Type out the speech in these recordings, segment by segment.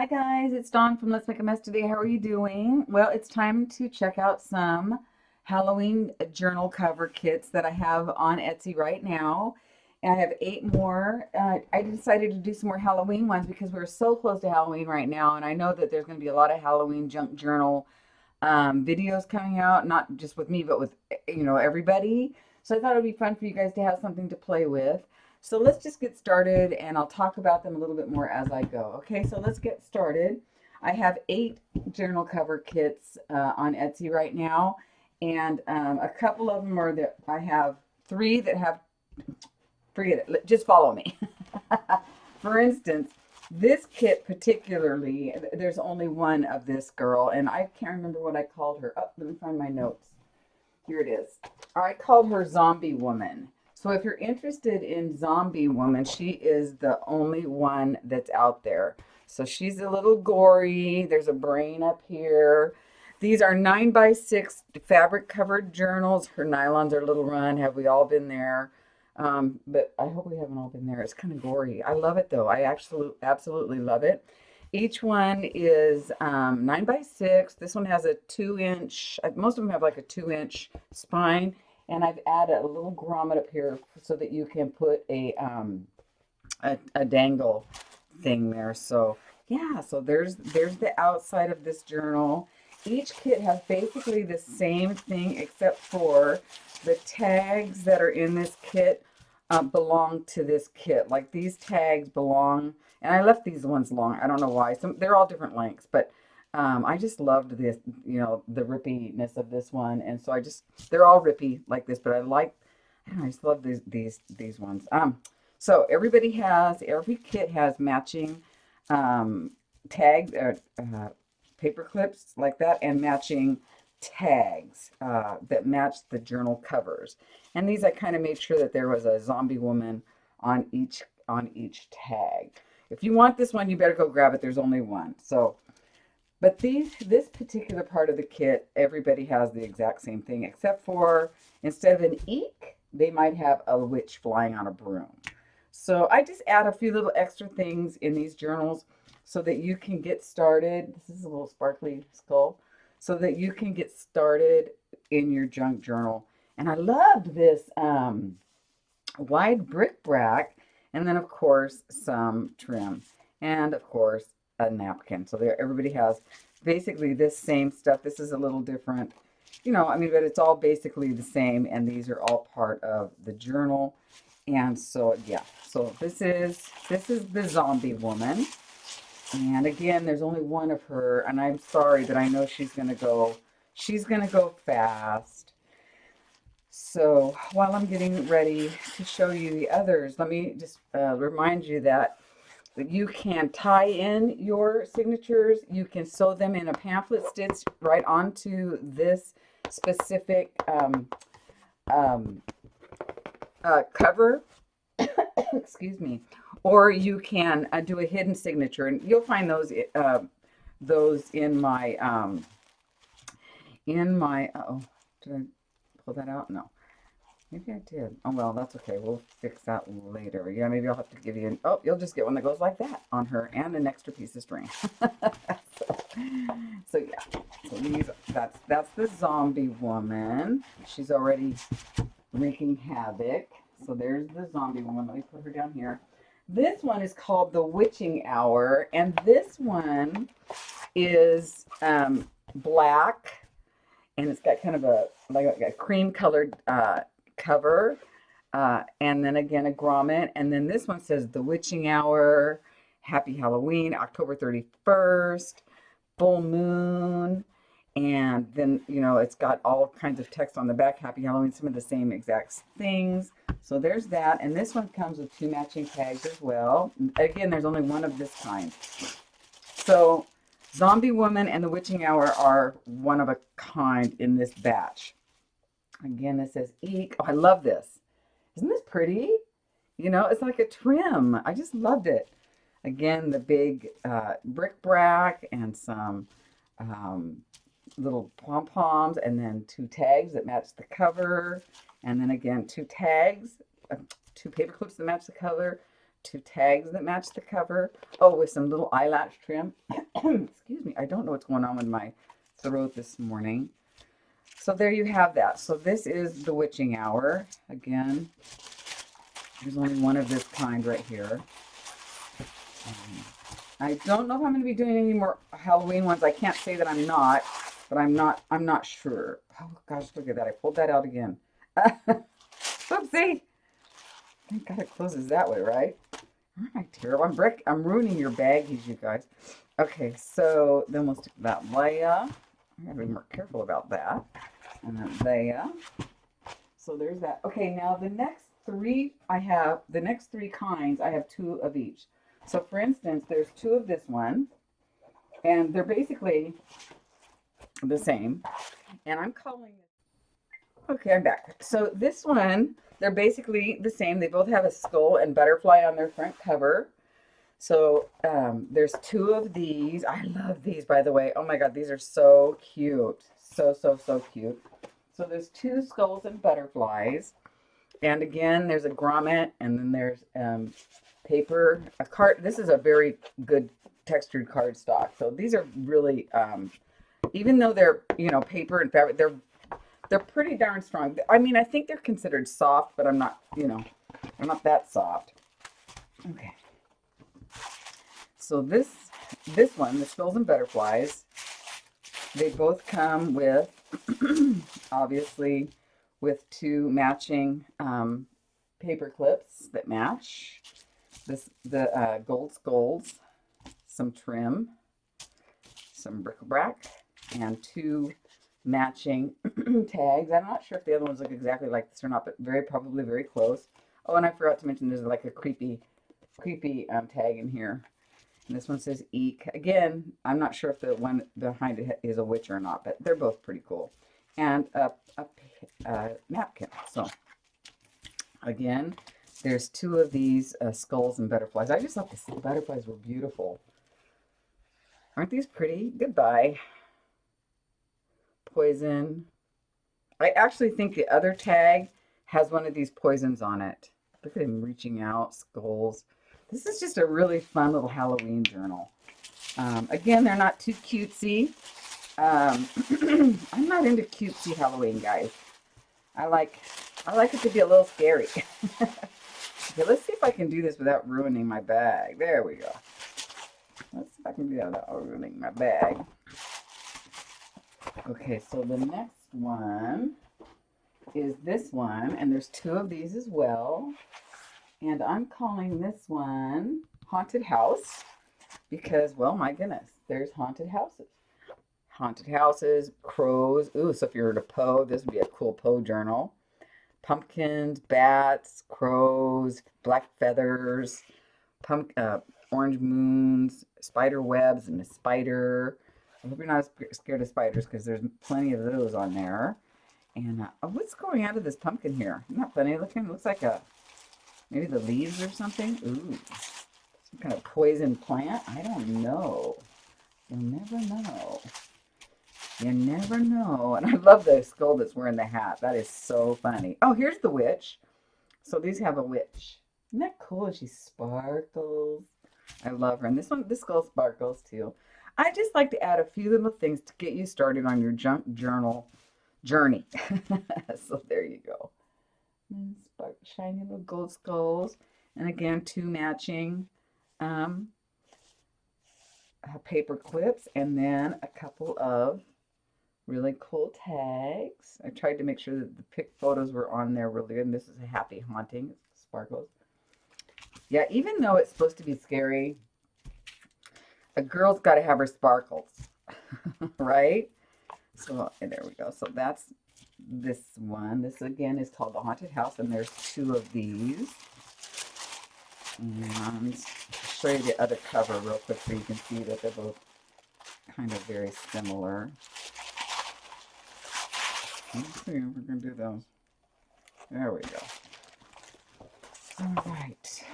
Hi guys, it's Dawn from Let's Make a Mess Today. How are you doing? Well, it's time to check out some Halloween journal cover kits that I have on Etsy right now. And I have 8 more. I decided to do some more Halloween ones because we're so close to Halloween right now, and I know that there's going to be a lot of Halloween junk journal videos coming out, not just with me, but with everybody. So I thought it would be fun for you guys to have something to play with. So let's just get started, and I'll talk about them a little bit more as I go. Okay, so let's get started. I have 8 journal cover kits on Etsy right now, and a couple of them are that I have 3 that have, forget it, just follow me. For instance, this kit particularly, there's only one of this girl, and I can't remember what I called her. Oh, let me find my notes. Here it is. I called her Zombie Woman. So if you're interested in Zombie Woman, she is the only one that's out there. So she's a little gory. There's a brain up here. These are 9x6 fabric covered journals. Her nylons are a little run. Have we all been there? But I hope we haven't all been there. It's kind of gory. I love it though. I absolutely love it. Each one is 9x6. This one has a 2-inch, most of them have like a 2-inch spine. And I've added a little grommet up here so that you can put a dangle thing there. So yeah, so there's the outside of this journal. Each kit has basically the same thing except for the tags that are in this kit belong to this kit. Like these tags belong, and I left these ones long. I don't know why. They're all different lengths, but I just loved this, the rippiness of this one, and so they're all rippy like this, but I just love these ones. So every kit has matching tags or paper clips like that, and matching tags that match the journal covers. And these I kind of made sure that there was a zombie woman on each tag. If you want this one, you better go grab it. There's only one. So, but this particular part of the kit, everybody has the exact same thing, except for instead of an eek, they might have a witch flying on a broom. So I just add a few little extra things in these journals so that you can get started. This is a little sparkly skull. So that you can get started in your junk journal. And I loved this wide bric-a-brac, and then of course some trim, and of course a napkin. So there, everybody has basically this same stuff. This is a little different, but it's all basically the same, and these are all part of the journal. And so yeah, so this is the zombie woman. And again, there's only one of her, and I'm sorry, but I know she's gonna go fast. So while I'm getting ready to show you the others, let me just remind you that you can tie in your signatures. You can sew them in a pamphlet stitch right onto this specific cover. Excuse me. Or you can do a hidden signature, and you'll find those in my. Oh, did I pull that out? No. Maybe I did. Oh, well, that's okay. We'll fix that later. Yeah, maybe I'll have to give you oh, you'll just get one that goes like that on her and an extra piece of string. so yeah. So that's the zombie woman. She's already wreaking havoc. So there's the zombie woman. Let me put her down here. This one is called the witching hour, and this one is black, and it's got kind of a cream colored cover, and then again a grommet, and then this one says the witching hour, happy Halloween, October 31st, full moon, and then it's got all kinds of text on the back, happy Halloween, some of the same exact things. So there's that, and this one comes with 2 matching tags as well. Again, there's only one of this kind. So Zombie Woman and the Witching Hour are one of a kind in this batch. Again, this says eek. Oh, I love this. Isn't this pretty? It's like a trim. I just loved it. Again, the big bric-a-brac and some little pom-poms, and then 2 tags that match the cover, and then again 2 tags, 2 paper clips that match the cover, two tags that match the cover. Oh, with some little eyelash trim. Excuse me. I don't know what's going on with my throat this morning. So there you have that. So this is the witching hour. Again, there's only one of this kind right here. I don't know if I'm going to be doing any more Halloween ones. I can't say that I'm not, but I'm not sure. Oh gosh, look at that. I pulled that out again. Oopsie. Thank God it closes that way, right? Aren't I terrible? I'm ruining your baggies, you guys. Okay, so then we'll stick that Leia. I gotta be more careful about that. And then Leia. So there's that. Okay, now the next three kinds, I have two of each. So for instance, there's two of this one, and they're basically the same. And I'm calling it, okay, I'm back. So this one, they're basically the same. They both have a skull and butterfly on their front cover. So there's two of these. I love these, by the way. Oh my God, these are so cute. So cute. So there's two skulls and butterflies. And again, there's a grommet, and then there's paper, a card. This is a very good textured cardstock. So these are really, even though they're, paper and fabric, they're pretty darn strong. I mean, I think they're considered soft, but I'm not, they're not that soft. Okay. So this one, the skulls and butterflies, they both come with, obviously, with two matching paper clips that match. The gold skulls, some trim, some bric-a-brac, and two matching tags. I'm not sure if the other ones look exactly like this or not, but probably very close. Oh, and I forgot to mention there's like a creepy tag in here. And this one says Eek. Again, I'm not sure if the one behind it is a witch or not, but they're both pretty cool. And a napkin. So, again, there's two of these skulls and butterflies. I just thought the butterflies were beautiful. Aren't these pretty? Goodbye. Poison. I actually think the other tag has one of these poisons on it. Look at him reaching out, skulls. This is just a really fun little Halloween journal. Again, they're not too cutesy. I'm not into cutesy Halloween, guys. I like it to be a little scary. Okay, let's see if I can do this without ruining my bag. There we go. Let's see if I can do that without ruining my bag. Okay, so the next one is this one, and there's two of these as well. And I'm calling this one Haunted House because, well, my goodness, there's haunted houses. Haunted houses, crows. Ooh, so if you were to Poe, this would be a cool Poe journal. Pumpkins, bats, crows, black feathers, orange moons, spider webs, and a spider. I hope you're not scared of spiders because there's plenty of those on there. And what's growing out of this pumpkin here? Isn't that funny looking? It looks like maybe the leaves or something. Ooh, some kind of poison plant. I don't know. You'll never know. You never know. And I love the skull that's wearing the hat. That is so funny. Oh, here's the witch. So these have a witch. Isn't that cool? She sparkles. I love her. And this skull sparkles too. I just like to add a few little things to get you started on your junk journal journey. So there you go. And shiny little gold skulls. And again, two matching paper clips. And then a couple of really cool tags. I tried to make sure that the pic photos were on there really good. And this is a happy haunting. Sparkles. Yeah, even though it's supposed to be scary, a girl's got to have her sparkles. Right? So there we go. So that's this one. This again is called the Haunted House. And there's two of these. And I'll show you the other cover real quick so you can see that they're both kind of very similar. Let's see if we're going to do those. There we go. All right.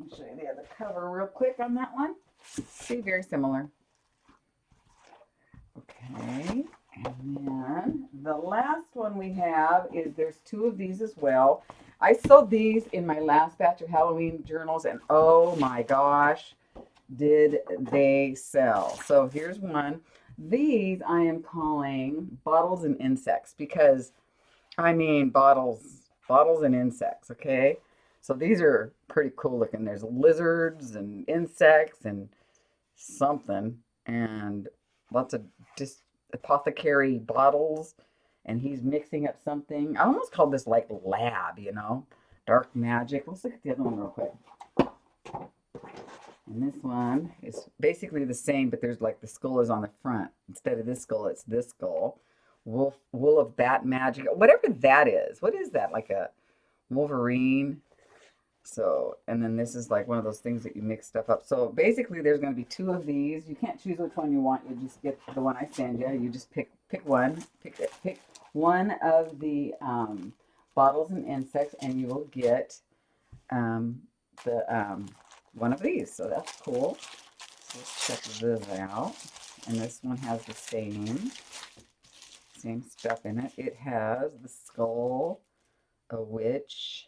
I'll show you the other cover real quick on that one. See, very similar. Okay. And then the last one we have is there's two of these as well. I sold these in my last batch of Halloween journals, and oh my gosh, did they sell. So here's one. These I am calling bottles and insects because I mean bottles and insects, okay? So these are pretty cool looking. There's lizards and insects and something and lots of just apothecary bottles and he's mixing up something. I almost call this like lab, you know, dark magic. Let's look at the other one real quick. And this one is basically the same, but there's like the skull is on the front. Instead of this skull, it's this skull. Wool of bat magic, whatever that is. What is that? Like a Wolverine? So, and then this is like one of those things that you mix stuff up. So basically there's going to be two of these. You can't choose which one you want. You just get the one I send you. You just pick one. Pick one of the bottles and insects and you will get the one of these. So that's cool. So let's check this out. And this one has the same stuff in it. It has the skull, a witch,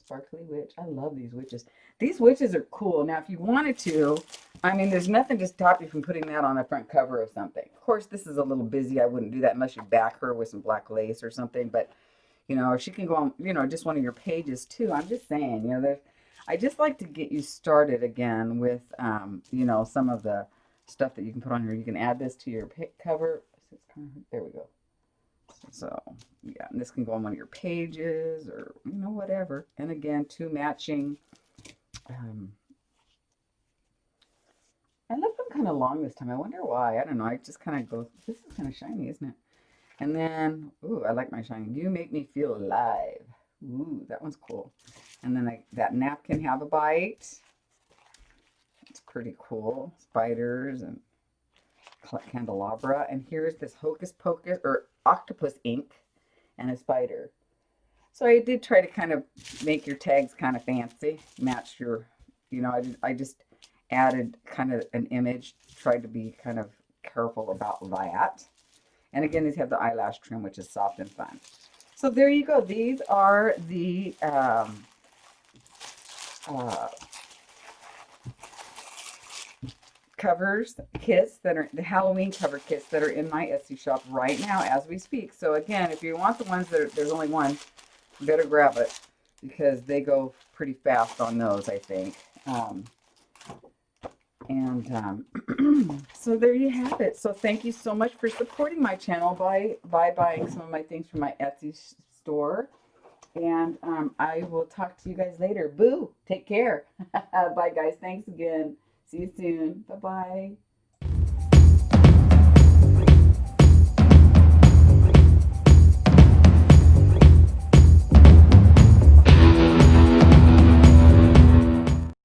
sparkly witch. I love these witches. These witches are cool. Now, if you wanted to, I mean, there's nothing to stop you from putting that on the front cover of something. Of course, this is a little busy. I wouldn't do that unless you back her with some black lace or something. But, you know, she can go on, you know, just one of your pages too. I'm just saying, you know, I just like to get you started again with, you know, some of the stuff that you can put on here. You can add this to your cover. There we go. So, yeah, and this can go on one of your pages or, you know, whatever. And again, two matching. I left them kind of long this time. I wonder why. I don't know. I just kind of go, this is kind of shiny, isn't it? And then, ooh, I like my shiny. You make me feel alive. Ooh, that one's cool. And then that napkin have a bite. It's pretty cool. Spiders and candelabra. And here's this hocus pocus or octopus ink and a spider. So I did try to kind of make your tags kind of fancy, match your, you know, I just added kind of an image, tried to be kind of careful about that. And again, these have the eyelash trim, which is soft and fun. So there you go. These are the covers kits that are the Halloween cover kits that are in my Etsy shop right now as we speak. So again, if you want the ones that are, there's only one, you better grab it because they go pretty fast on those, I think. So there you have it. So thank you so much for supporting my channel by buying some of my things from my Etsy store. And I will talk to you guys later. Boo! Take care. Bye, guys. Thanks again. See you soon. Bye-bye.